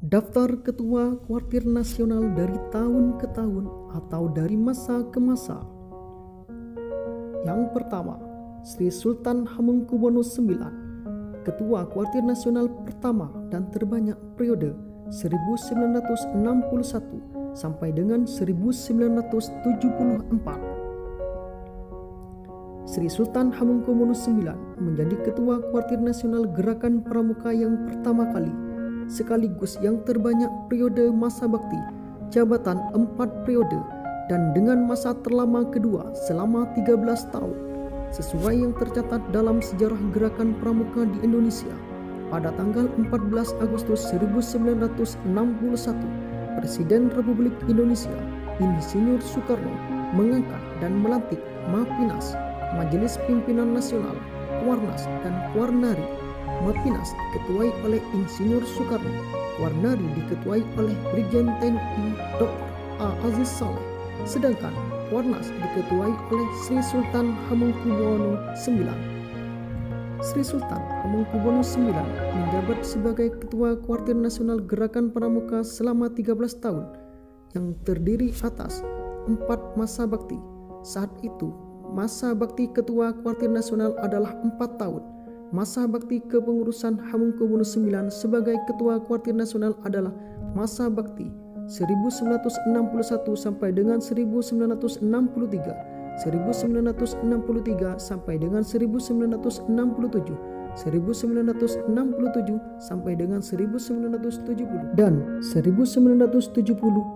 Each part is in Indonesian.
Daftar Ketua Kuartir Nasional dari tahun ke tahun atau dari masa ke masa. Yang pertama, Sri Sultan Hamengkubuwono IX, Ketua Kuartir Nasional pertama dan terbanyak periode 1961 sampai dengan 1974. Sri Sultan Hamengkubuwono IX menjadi Ketua Kuartir Nasional Gerakan Pramuka yang pertama kali, sekaligus yang terbanyak periode masa bakti, jabatan 4 periode, dan dengan masa terlama kedua selama 13 tahun, sesuai yang tercatat dalam sejarah Gerakan Pramuka di Indonesia. Pada tanggal 14 Agustus 1961, Presiden Republik Indonesia Insinyur Soekarno mengangkat dan melantik Mapinas, Majelis Pimpinan Nasional, Kuarnas dan Kuarnari. Mapinas diketuai oleh Insinyur Soekarno, Kuarnari diketuai oleh Brigjen TNI Dr. A. Aziz Saleh, sedangkan Kuarnas diketuai oleh Sri Sultan Hamengkubuwono IX. Sri Sultan Hamengkubuwono IX menjabat sebagai Ketua Kuartir Nasional Gerakan Pramuka selama 13 tahun yang terdiri atas 4 masa bakti. Saat itu, masa bakti Ketua Kuartir Nasional adalah 4 tahun. Masa bakti kepengurusan Hamengkubuwono IX sebagai Ketua Kuartir Nasional adalah masa bakti 1961 sampai dengan 1963, 1963 sampai dengan 1967, 1967 sampai dengan 1970, dan 1970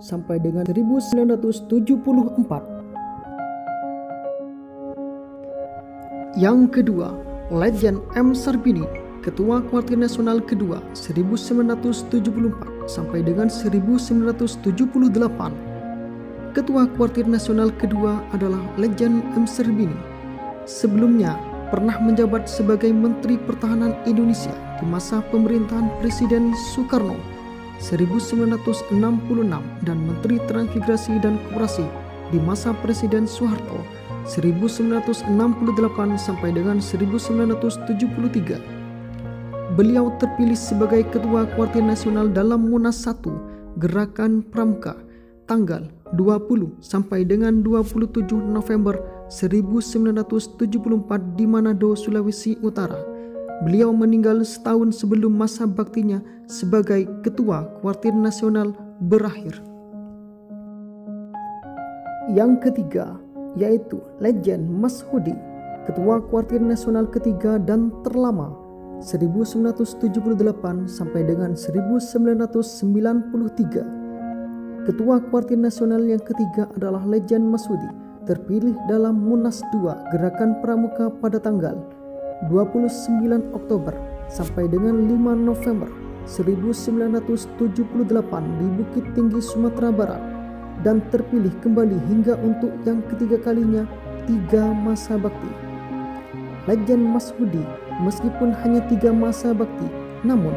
sampai dengan 1974. Yang kedua, Legend M. Sarbini, Ketua Kuartir Nasional kedua 1974 sampai dengan 1978. Ketua Kuartir Nasional kedua adalah Legend M. Sarbini. Sebelumnya pernah menjabat sebagai Menteri Pertahanan Indonesia di masa pemerintahan Presiden Soekarno 1966 dan Menteri Transmigrasi dan Koperasi di masa Presiden Soeharto 1968 sampai dengan 1973. Beliau terpilih sebagai Ketua Kuartir Nasional dalam Munas 1 Gerakan Pramuka tanggal 20 sampai dengan 27 November 1974 di Manado, Sulawesi Utara. Beliau meninggal setahun sebelum masa baktinya sebagai Ketua Kuartir Nasional berakhir. Yang ketiga, yaitu Legend Masudi, Ketua Kuartir Nasional ketiga dan terlama 1978 sampai dengan 1993. Ketua Kuartir Nasional yang ketiga adalah Legend Masudi, terpilih dalam Munas 2 Gerakan Pramuka pada tanggal 29 Oktober sampai dengan 5 November 1978 di Bukit Tinggi, Sumatera Barat, dan terpilih kembali hingga untuk yang ketiga kalinya 3 masa bakti. Legend Masudi meskipun hanya 3 masa bakti, namun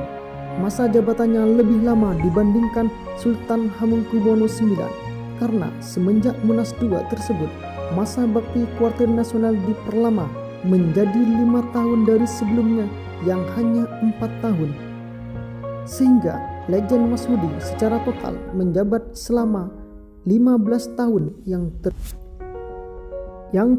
masa jabatannya lebih lama dibandingkan Sultan Hamengkubuwono IX karena semenjak Munas 2 tersebut masa bakti Kuartir Nasional diperlama menjadi 5 tahun dari sebelumnya yang hanya 4 tahun. Sehingga Legend Masudi secara total menjabat selama 15 tahun Yang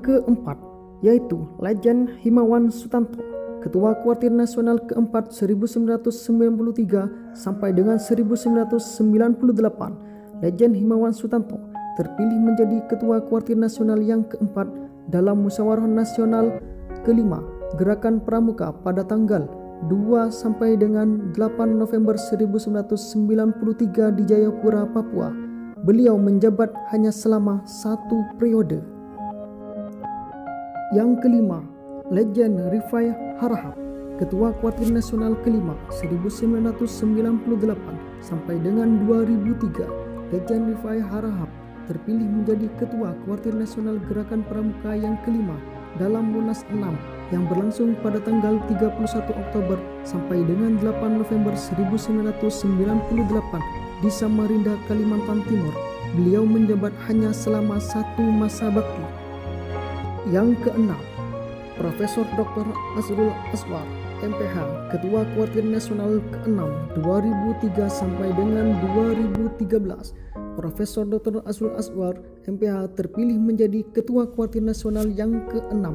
keempat, yaitu Legend Himawan Sutanto, Ketua Kuartir Nasional keempat 1993 sampai dengan 1998. Legend Himawan Sutanto terpilih menjadi Ketua Kuartir Nasional yang keempat dalam Musyawarah Nasional kelima Gerakan Pramuka pada tanggal 2 sampai dengan 8 November 1993 di Jayapura, Papua. Beliau menjabat hanya selama 1 periode. Yang kelima, Legend Rifai Harahap, Ketua Kuartir Nasional kelima 1998 sampai dengan 2003. Legend Rifai Harahap terpilih menjadi Ketua Kuartir Nasional Gerakan Pramuka yang kelima dalam Munas 6 yang berlangsung pada tanggal 31 Oktober sampai dengan 8 November 1998 di Samarinda, Kalimantan Timur. Beliau menjabat hanya selama 1 masa bakti. Yang keenam, Profesor Dr. Azrul Aswar, MPH, Ketua Kuartir Nasional ke-6 2003 sampai dengan 2013. Profesor Dr. Azrul Aswar, MPH, terpilih menjadi Ketua Kuartir Nasional yang ke-6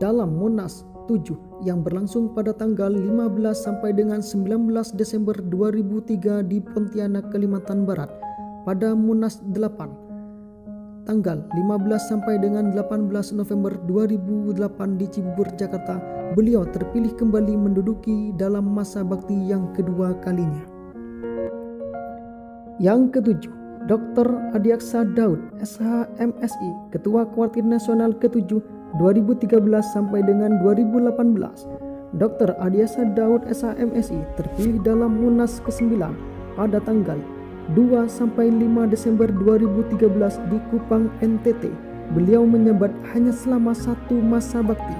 dalam Munas 7 yang berlangsung pada tanggal 15 sampai dengan 19 Desember 2003 di Pontianak, Kalimantan Barat. Pada Munas 8 tanggal 15 sampai dengan 18 November 2008 di Cibubur, Jakarta, beliau terpilih kembali menduduki dalam masa bakti yang kedua kalinya. Yang ketujuh, Dr. Adiaksa Daud, SH MSI, Ketua Kuartir Nasional ke-7 2013 sampai dengan 2018. Dr. Adiaksa Daud, SH MSI, terpilih dalam Munas ke-9 pada tanggal 2 sampai 5 Desember 2013 di Kupang, NTT. Beliau menjabat hanya selama satu masa bakti.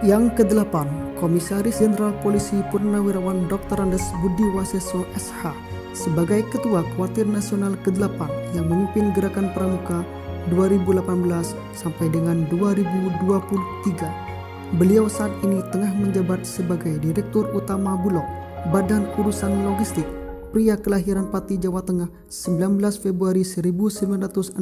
Yang ke-8, Komisaris Jenderal Polisi Purnawirawan Dr. Andes Budi Waseso SH sebagai Ketua Kuartir Nasional ke-8 yang memimpin Gerakan Pramuka 2018 sampai dengan 2023. Beliau saat ini tengah menjabat sebagai Direktur Utama Bulog Badan Urusan Logistik, pria kelahiran Pati, Jawa Tengah 19 Februari 1960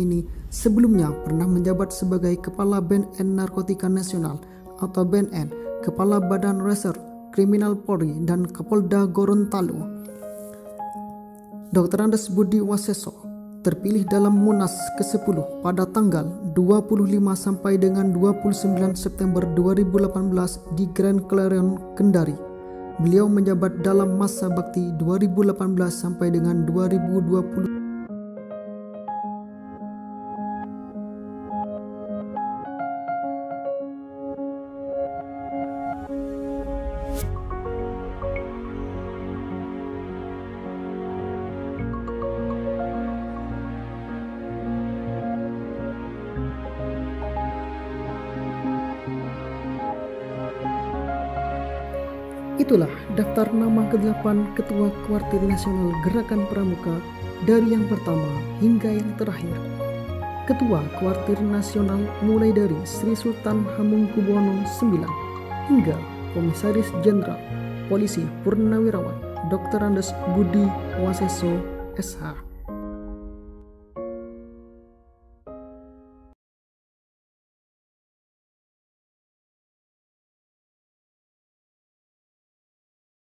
ini sebelumnya pernah menjabat sebagai Kepala BNN Narkotika Nasional atau BNN, Kepala Badan Reserse Kriminal Polri, dan Kapolda Gorontalo. Dr. Andes Budi Waseso terpilih dalam Munas ke-10 pada tanggal 25 sampai dengan 29 September 2018 di Grand Clarion, Kendari. Beliau menjabat dalam masa bakti 2018 sampai dengan 2020. Itulah daftar nama ke-8 Ketua Kuartir Nasional Gerakan Pramuka dari yang pertama hingga yang terakhir. Ketua Kuartir Nasional mulai dari Sri Sultan Hamengkubuwono IX hingga Komisaris Jenderal Polisi Purnawirawan Dr. Andes Budi Waseso SH.